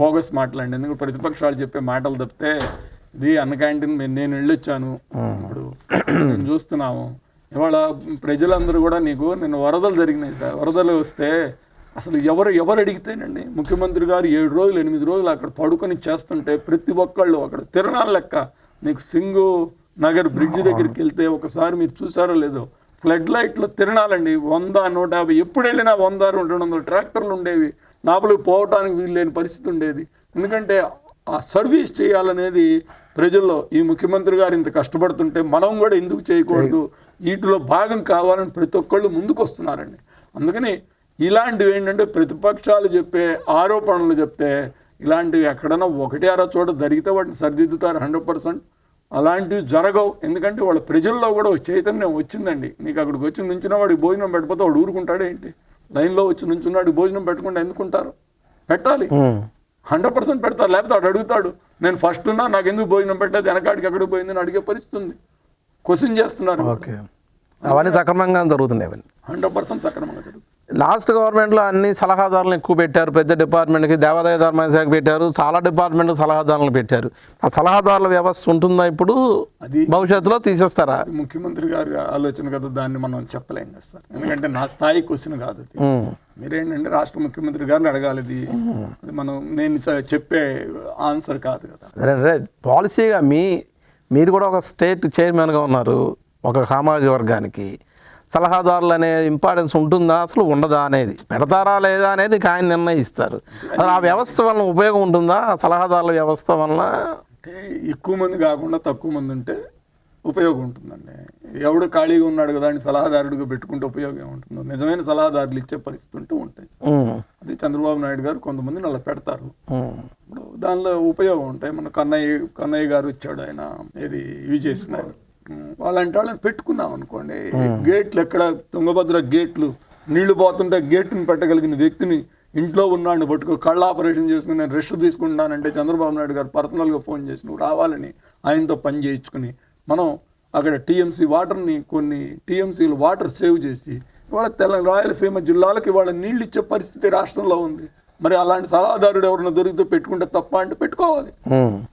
బోగస్ మాటలండి. ఎందుకంటే ప్రతిపక్షాలు చెప్పే మాటలు తప్పితే ఇది అన్న క్యాంటీన్ నేను వెళ్ళొచ్చాను, ఇప్పుడు నేను చూస్తున్నాము. ఇవాళ ప్రజలందరూ కూడా నిన్న వరదలు జరిగినాయి సార్, వరదలు వస్తే అసలు ఎవరు అడిగితేనండి ముఖ్యమంత్రి గారు 7 రోజులు 8 రోజులు అక్కడ పడుకొని చేస్తుంటే ప్రతి ఒక్కళ్ళు అక్కడ తిరణాల లెక్క. నీకు సింగు నగర్ బ్రిడ్జ్ దగ్గరికి వెళ్తే ఒకసారి మీరు చూసారో లేదో, ఫ్లడ్ లైట్లు తిరణాలండి, 100, 150, ఎప్పుడు వెళ్ళినా 100-200 ట్రాక్టర్లు ఉండేవి, లోపలికి పోవటానికి వీలు లేని పరిస్థితి ఉండేది. ఎందుకంటే ఆ సర్వీస్ చేయాలనేది ప్రజల్లో, ఈ ముఖ్యమంత్రి గారు ఇంత కష్టపడుతుంటే మనం కూడా ఎందుకు చేయకూడదు, వీటిలో భాగం కావాలని ప్రతి ఒక్కళ్ళు ముందుకు వస్తున్నారండి. అందుకని ఇలాంటివి ఏంటంటే ప్రతిపక్షాలు చెప్పే ఆరోపణలు చెప్తే ఇలాంటివి ఎక్కడైనా 1-6 చోట జరిగితే వాటిని సరిదిద్దుతారు 100%. అలాంటివి జరగవు. ఎందుకంటే వాళ్ళ ప్రజల్లో కూడా చైతన్యం వచ్చిందండి. నీకు అక్కడికి వచ్చి నుంచిన వాడికి భోజనం పెట్టకపోతే వాడు ఊరుకుంటాడే ఏంటి? లైన్లో వచ్చి నుంచున్నాడు భోజనం పెట్టకుండా ఎందుకుంటారు? పెట్టాలి. 100% పెడతారు. లేకపోతే వాడు అడుగుతాడు, నేను ఫస్ట్ ఉన్నా నాకు ఎందుకు భోజనం పెట్టలేదు, వెనకాడికి ఎక్కడికి పోయిందని అడిగే పరిస్థితి ఉంది. క్వశ్చన్ చేస్తున్నారు. ఓకే, అవన్నీ సక్రమంగా జరుగుతున్నాయి. అవన్నీ 100% సక్రమంగా జరుగుతుంది. లాస్ట్ గవర్నమెంట్లో అన్ని సలహాదారులను ఎక్కువ పెట్టారు. ప్రతి డిపార్ట్మెంట్కి దేవాదాయ ధర్మాదాయ శాఖ పెట్టారు, చాలా డిపార్ట్మెంట్కి సలహాదారులను పెట్టారు. ఆ సలహాదారుల వ్యవస్థ ఉంటుందా ఇప్పుడు? అది భవిష్యత్తులో తీసేస్తారా? ముఖ్యమంత్రి గారి ఆలోచన కదా, దాన్ని మనం చెప్పలేం కదా సార్. ఎందుకంటే నా స్థాయి క్వశ్చన్ కాదు అది. మీరేంటంటే రాష్ట్ర ముఖ్యమంత్రి గారిని అడగాలి. అది నేను చెప్పే ఆన్సర్ కాదు కదా. పాలసీగా మీరు కూడా ఒక స్టేట్ చైర్మన్గా ఉన్నారు. ఒక సామాజిక వర్గానికి సలహాదారులు అనే ఇంపార్టెన్స్ ఉంటుందా అసలు ఉండదా అనేది, పెడతారా లేదా అనేది ఆయన నిర్ణయిస్తారు. అసలు ఆ వ్యవస్థ వలన ఉపయోగం ఉంటుందా? ఆ సలహాదారుల వ్యవస్థ వలన అంటే ఎక్కువ మంది కాకుండా తక్కువ మంది ఉంటే ఉపయోగం ఉంటుందండి. ఎవడు ఖాళీగా ఉన్నాడు కదా అని సలహాదారుడిగా పెట్టుకుంటే ఉపయోగం ఉంటుందో? నిజమైన సలహాదారులు ఇచ్చే పరిస్థితి ఉంటూ ఉంటాయి. అది చంద్రబాబు నాయుడు గారు కొంతమందిని అలా పెడతారు. ఇప్పుడు దానిలో ఉపయోగం ఉంటాయి. మన కన్నయ్య గారు వచ్చాడు, ఆయన ఇవి చేసినారు. వాళ్ళంటే వాళ్ళని పెట్టుకున్నాం అనుకోండి. గేట్లు ఎక్కడ తుంగభద్ర గేట్లు నీళ్లు పోతుంటే గేట్ని పెట్టగలిగిన వ్యక్తిని ఇంట్లో ఉన్నాడిని పట్టుకో కళ్ళ ఆపరేషన్ చేసుకుని నేను రెస్ట్ తీసుకుంటానంటే చంద్రబాబు నాయుడు గారు పర్సనల్గా ఫోన్ చేసి నువ్వు రావాలని ఆయనతో పని చేయించుకుని మనం అక్కడ టీఎంసీ వాటర్ని కొన్ని టీఎంసీలు వాటర్ సేవ్ చేసి ఇవాళ రాయలసీమ జిల్లాలకు ఇవాళ నీళ్ళు ఇచ్చే పరిస్థితి రాష్ట్రంలో ఉంది. మరి అలాంటి సలహాదారుడు ఎవరైనా దొరికితే పెట్టుకుంటే తప్ప అంటే పెట్టుకోవాలి.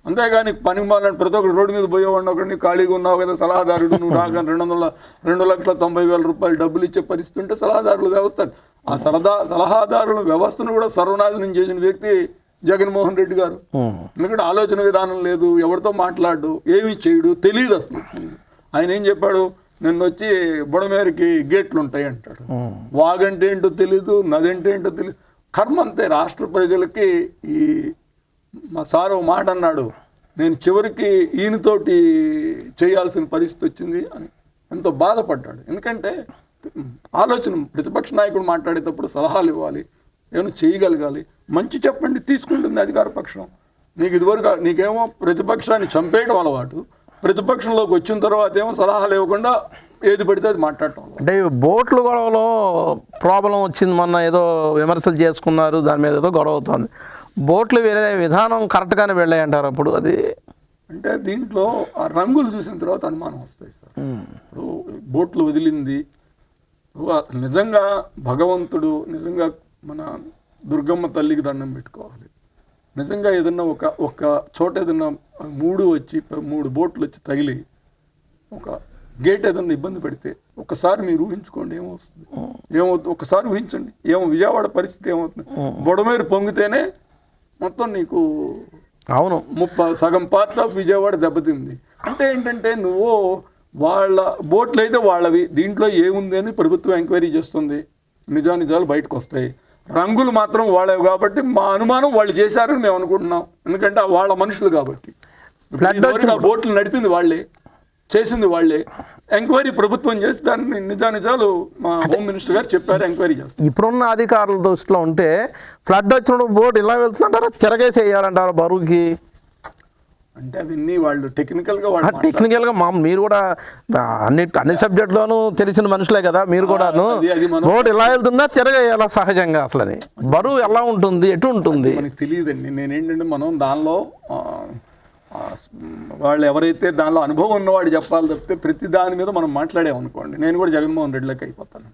అంతేగాని పని మాలని ప్రతి ఒక్కరు రోడ్డు మీద పోయేవాడిని ఒకరిని ఖాళీగా ఉన్నావు కదా సలహాదారుడు నువ్వు రాగా 2,90,000 రూపాయలు డబ్బులు ఇచ్చే పరిస్థితి ఉంటే సలహాదారుల వ్యవస్థ, ఆ సలహాదారుల వ్యవస్థను కూడా సర్వనాశనం చేసిన వ్యక్తి జగన్మోహన్ రెడ్డి గారు. ఎందుకంటే ఆలోచన విధానం లేదు, ఎవరితో మాట్లాడు, ఏమీ చేయడు, తెలియదు అసలు. ఆయన ఏం చెప్పాడు, నిన్న వచ్చి బుడమేరుకి గేట్లు ఉంటాయి అంటాడు. వాగంటే ఏంటో తెలీదు, నదంటే ఏంటో తెలియదు. కర్మ అంతే. రాష్ట్ర ప్రజలకి మా సార్ మాట అన్నాడు, నేను చివరికి ఈయనతోటి చేయాల్సిన పరిస్థితి వచ్చింది అని ఎంతో బాధపడ్డాడు. ఎందుకంటే ఆలోచన, ప్రతిపక్ష నాయకుడు మాట్లాడేటప్పుడు సలహాలు ఇవ్వాలి, ఏమైనా చేయగలగాలి, మంచి చెప్పండి తీసుకుంటుంది అధికార పక్షం. నీకు ఇదివరకు నీకేమో ప్రతిపక్షాన్ని చంపేయడం అలవాటు, ప్రతిపక్షంలోకి వచ్చిన తర్వాత ఏమో సలహాలు ఇవ్వకుండా ఏది పడితే అది మాట్లాడటం. అంటే బోట్ల గొడవలో ప్రాబ్లం వచ్చింది, మొన్న ఏదో విమర్శలు చేసుకున్నారు, దాని మీద ఏదో గొడవ అవుతుంది. బోట్లు వెళ్ళే విధానం కరెక్ట్గానే వెళ్ళాయి అంటారు అప్పుడు? అది అంటే దీంట్లో ఆ రంగులు చూసిన తర్వాత అనుమానం వస్తాయి సార్. ఇప్పుడు బోట్లు వదిలింది నిజంగా భగవంతుడు, నిజంగా మన దుర్గమ్మ తల్లికి దండం పెట్టుకోవాలి. నిజంగా ఏదన్నా ఒక చోట ఏదన్నా 3 బోట్లు వచ్చి తగిలి ఒక గేట్ ఏదన్నా ఇబ్బంది పెడితే ఒకసారి మీరు ఊహించుకోండి ఏమవుతుంది. ఒకసారి ఊహించండి విజయవాడ పరిస్థితి ఏమవుతుంది. బుడమేరు పొంగితేనే మొత్తం నీకు అవును సగం పార్ట్ ఆఫ్ విజయవాడ దెబ్బతింది. అంటే ఏంటంటే నువ్వు వాళ్ళ బోట్లు అయితే వాళ్ళవి, దీంట్లో ఏముంది అని ప్రభుత్వం ఎంక్వైరీ చేస్తుంది, నిజాలు బయటకు వస్తాయి. రంగులు మాత్రం వాళ్ళవి కాబట్టి మా అనుమానం వాళ్ళు చేశారని మేము అనుకుంటున్నాం. ఎందుకంటే వాళ్ళ మనుషులు కాబట్టి. బోట్లు నడిపింది వాళ్ళే, చేసింది వాళ్ళే. ఎంక్వైరీ ప్రభుత్వం చేసి దాన్ని నిజాలు మా హోమ్ మినిస్టర్ గారు చెప్పారు, ఎంక్వైరీ చేస్తారు. ఇప్పుడున్న అధికారుల దృష్టిలో ఉంటే ఫ్లడ్ వచ్చినప్పుడు బోట్ ఇలా వెళ్తుందంటారా, తిరగేసేయాలంటారా బరువుకి? అంటే అవన్నీ వాళ్ళు టెక్నికల్గా మీరు కూడా అన్ని సబ్జెక్టులోనూ తెలిసిన మనుషులే కదా మీరు కూడాను. బోట్ ఇలా వెళ్తుందా తిరగేయాలా సహజంగా? అసలు అని బరువు ఎలా ఉంటుంది, ఎటు ఉంటుంది మనకి తెలియదండి. నేనేంటంటే మనం దానిలో వాళ్ళు ఎవరైతే దానిలో అనుభవం ఉన్నవాడు చెప్పాలి తప్పితే ప్రతి దాని మీద మనం మాట్లాడామనుకోండి నేను కూడా జగన్మోహన్ రెడ్డిలోకి అయిపోతాను.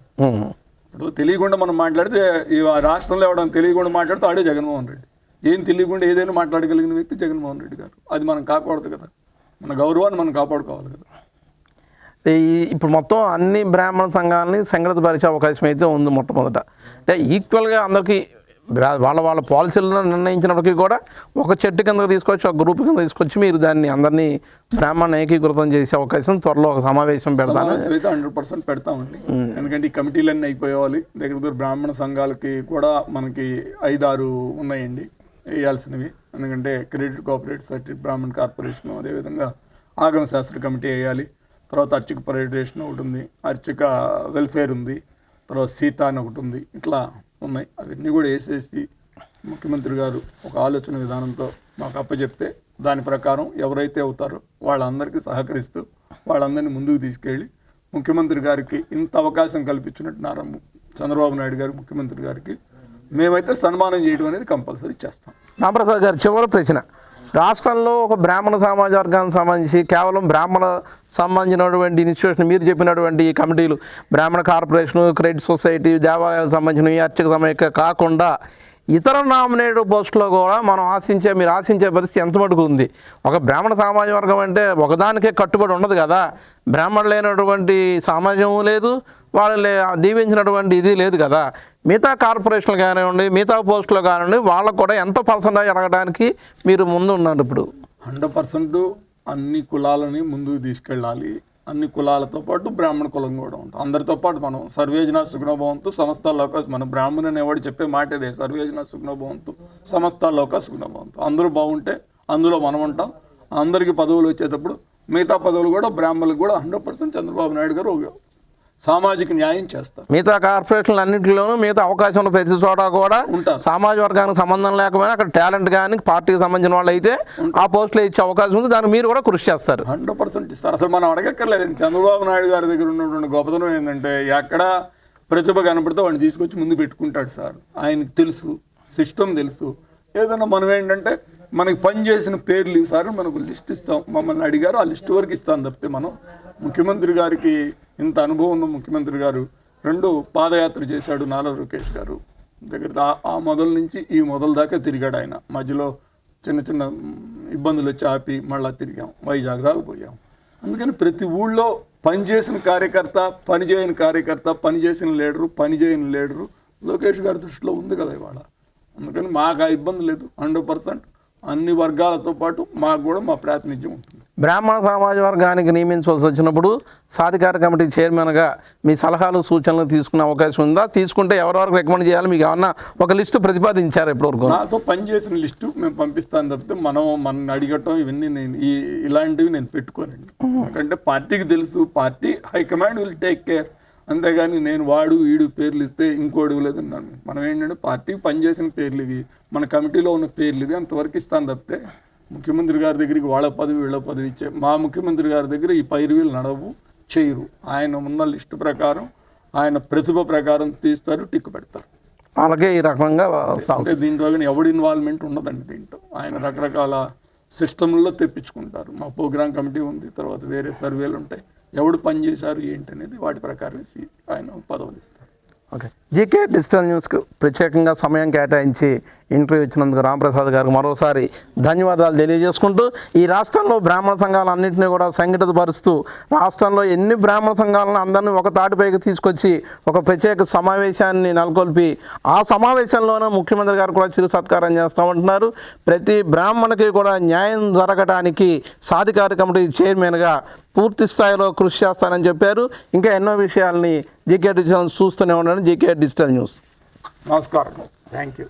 ఇప్పుడు తెలియకుండా మనం మాట్లాడితే ఈ రాష్ట్రంలో ఎవడని తెలియకుండా మాట్లాడితే ఆడే జగన్మోహన్ రెడ్డి. ఏం తెలియకుండా ఏదైనా మాట్లాడగలిగిన వ్యక్తి జగన్మోహన్ రెడ్డి గారు. అది మనం కాకూడదు కదా, మన గౌరవాన్ని మనం కాపాడుకోవాలి కదా. ఇప్పుడు మొత్తం అన్ని బ్రాహ్మణ సంఘాలని సంఘటిత పరిచే అవకాశం అయితే ఉంది మొట్టమొదట. అంటే ఈక్వల్గా అందరికీ వాళ్ళ పాలసీలను నిర్ణయించినప్పటికీ కూడా ఒక చెట్టు కిందకి తీసుకొచ్చి ఒక గ్రూప్ కింద తీసుకొచ్చి మీరు దాన్ని అందరినీ బ్రాహ్మణ ఏకీకృతం చేసే అవకాశం త్వరలో ఒక సమావేశం పెడతాను. 100% పెడతామండి. ఎందుకంటే ఈ కమిటీలన్నీ అయిపోవాలి. దగ్గర బ్రాహ్మణ సంఘాలకి కూడా మనకి 5-6 ఉన్నాయండి వేయాల్సినవి. ఎందుకంటే క్రెడిట్ కోఆపరేటివ్ సర్టిఫికేట్ బ్రాహ్మణ కార్పొరేషన్, అదేవిధంగా ఆగమ శాస్త్ర కమిటీ వేయాలి. తర్వాత అర్చక ఫెడరేషన్ ఒకటి ఉంది, అర్చక వెల్ఫేర్ ఉంది, తర్వాత సీత అని ఒకటి ఉంది. ఇట్లా ఉన్నాయి. అవన్నీ కూడా వేసేసి ముఖ్యమంత్రి గారు ఒక ఆలోచన విధానంతో మాకు అప్పచెప్తే దాని ప్రకారం ఎవరైతే అవుతారో వాళ్ళందరికీ సహకరిస్తూ వాళ్ళందరినీ ముందుకు తీసుకెళ్ళి ముఖ్యమంత్రి గారికి ఇంత అవకాశం కల్పించినట్టు చంద్రబాబు నాయుడు గారు ముఖ్యమంత్రి గారికి మేమైతే సన్మానం చేయడం అనేది కంపల్సరీ చేస్తాం. రామప్రసాద్ గారు, చివరి ప్రశ్న. రాష్ట్రంలో ఒక బ్రాహ్మణ సమాజ వర్గానికి సంబంధించి కేవలం బ్రాహ్మణ సంబంధించినటువంటి ఇన్స్టిట్యూషన్ మీరు చెప్పినటువంటి ఈ కమిటీలు, బ్రాహ్మణ కార్పొరేషను, క్రెడిట్ సొసైటీ, దేవాలయాలకు సంబంధించిన ఈ అర్చక సమైక్య కాకుండా ఇతర నామినేటెడ్ పోస్టులో కూడా మనం మీరు ఆశించే పరిస్థితి ఎంత మటుకు ఉంది? ఒక బ్రాహ్మణ సమాజ వర్గం అంటే ఒకదానికే కట్టుబడి ఉండదు కదా. బ్రాహ్మణులు లేనటువంటి సమాజం లేదు, వాళ్ళు దీవించినటువంటి ఇది లేదు కదా. మిగతా కార్పొరేషన్లు కానివ్వండి, మిగతా పోస్టులు కానివ్వండి, వాళ్ళకు కూడా ఎంతో పర్సెంటేజ్ అడగడానికి మీరు ముందు ఉన్నారు. ఇప్పుడు 100% అన్ని కులాలని ముందుకు తీసుకెళ్ళాలి. అన్ని కులాలతో పాటు బ్రాహ్మణ కులం కూడా ఉంటుంది. అందరితో పాటు మనం సర్వేజన సుగుణభవంతు సమస్త లోక, మన బ్రాహ్మణుని ఎవడు చెప్పే మాట ఇదే, సర్వేజన సుగుణభవంతు సమస్త లోక సుగుణభవంతు. అందరూ బాగుంటే అందులో మనం ఉంటాం. అందరికీ పదవులు వచ్చేటప్పుడు మిగతా పదవులు కూడా బ్రాహ్మణులకు కూడా 100% చంద్రబాబు నాయుడు గారు సామాజిక న్యాయం చేస్తారు. మిగతా కార్పొరేషన్లు అన్నింటిలోనూ మిగతా అవకాశం ఉన్న ప్రతి చోట కూడా ఉంటారు. సామాజిక వర్గానికి సంబంధం లేకపోయినా అక్కడ టాలెంట్ కానీ పార్టీకి సంబంధించిన వాళ్ళు అయితే ఆ పోస్టులు ఇచ్చే అవకాశం ఉంది. దానికి మీరు కూడా కృషి చేస్తారు. 100% ఇస్తారు. అసలు మనం అడగక్కర్లేదండి. చంద్రబాబు నాయుడు గారి దగ్గర ఉన్నటువంటి గొప్పతనం ఏంటంటే, ఎక్కడ ప్రతిభ కనపడితే వాడిని తీసుకొచ్చి ముందు పెట్టుకుంటాడు సార్. ఆయనకు తెలుసు, సిస్టమ్ తెలుసు. ఏదైనా మనం ఏంటంటే మనకి పనిచేసిన పేర్లు సార్ మనకు లిస్ట్ ఇస్తాం, మమ్మల్ని అడిగారు, ఆ లిస్ట్ వరకు ఇస్తాం తప్పితే మనం ముఖ్యమంత్రి గారికి ఇంత అనుభవం ఉన్న ముఖ్యమంత్రి గారు 2 పాదయాత్ర చేశాడు నారా లోకేష్ గారు దగ్గర. ఆ మొదల నుంచి ఈ మొదల దాకా తిరిగాడు ఆయన. మధ్యలో చిన్న చిన్న ఇబ్బందులు వచ్చి ఆపి మళ్ళీ తిరిగాం, వైజాగ్ దాకా పోయాం. అందుకని ప్రతి ఊళ్ళో పనిచేసిన కార్యకర్త, పనిచేయని కార్యకర్త, పనిచేసిన పనిచేయని లీడరు లోకేష్ గారి దృష్టిలో ఉంది కదా ఇవాళ. అందుకని మాకు ఆ ఇబ్బంది లేదు. 100% అన్ని వర్గాలతో పాటు మాకు కూడా మా ప్రాతినిధ్యం ఉంటుంది. బ్రాహ్మణ సమాజ వర్గానికి నియమించవలసి వచ్చినప్పుడు సాధికార కమిటీ చైర్మన్గా మీ సలహాలు సూచనలు తీసుకునే అవకాశం ఉందా? తీసుకుంటే ఎవరెవరికి రికమెండ్ చేయాలి? మీకు ఏమన్నా ఒక లిస్టు ప్రతిపాదించారు ఇప్పటివరకు? నాతో పనిచేసిన లిస్టు మేము పంపిస్తాను తప్పితే మన అడిగటం ఇవన్నీ ఇలాంటివి నేను పెట్టుకోనండి. ఎందుకంటే పార్టీకి తెలుసు, party high command will take care. అంతేగాని నేను వాడు వీడు పేర్లు ఇస్తే ఇంకోడు లేదన్నాను. మనం ఏంటంటే పార్టీకి పనిచేసిన పేర్లు ఇవి, మన కమిటీలో ఉన్న పేర్లు ఇవి, అంతవరకు ఇస్తాను తప్పితే ముఖ్యమంత్రి గారి దగ్గరికి వాళ్ళ పదవి వీళ్ళ పదవి ఇచ్చే మా ముఖ్యమంత్రి గారి దగ్గర ఈ పైరువీలు నడవు, చేయరు. ఆయన ఉన్న లిస్టు ప్రకారం, ఆయన ప్రతిభ ప్రకారం తీస్తారు, టిక్కు పెడతారు. అలాగే ఈ రకంగా అంటే దీంట్లో కానీ ఎవడి ఇన్వాల్వ్మెంట్ ఉండదండి. దీంట్లో ఆయన రకరకాల సిస్టంలో తెప్పించుకుంటారు. మా ప్రోగ్రామ్ కమిటీ ఉంది, తర్వాత వేరే సర్వేలు ఉంటాయి. ఎవడు పని చేశారు ఏంటి అనేది వాటి ప్రకారం ఆయన పదవులు ఇస్తారు. ఓకే. జీకే డిజిటల్ న్యూస్కు ప్రత్యేకంగా సమయం కేటాయించి ఇంటర్వ్యూ ఇచ్చినందుకు రామప్రసాద్ గారికి మరోసారి ధన్యవాదాలు తెలియజేసుకుంటూ, ఈ రాష్ట్రంలో బ్రాహ్మణ సంఘాలన్నింటినీ కూడా సంఘటితపరుస్తూ రాష్ట్రంలో ఎన్ని బ్రాహ్మణ సంఘాలను అందరినీ ఒక తాటిపైకి తీసుకొచ్చి ఒక ప్రత్యేక సమావేశాన్ని నెలకొల్పి ఆ సమావేశంలోనే ముఖ్యమంత్రి గారు కూడా చిరు సత్కారం చేస్తామంటున్నారు. ప్రతి బ్రాహ్మణికి కూడా న్యాయం జరగడానికి సాధికార కమిటీ చైర్మన్గా పూర్తి స్థాయిలో కృషి చేస్తానని చెప్పారు. ఇంకా ఎన్నో విషయాల్ని జీకే డిజిటల్ చూస్తూనే ఉండండి. GK digital news. నమస్కారం. Thank you.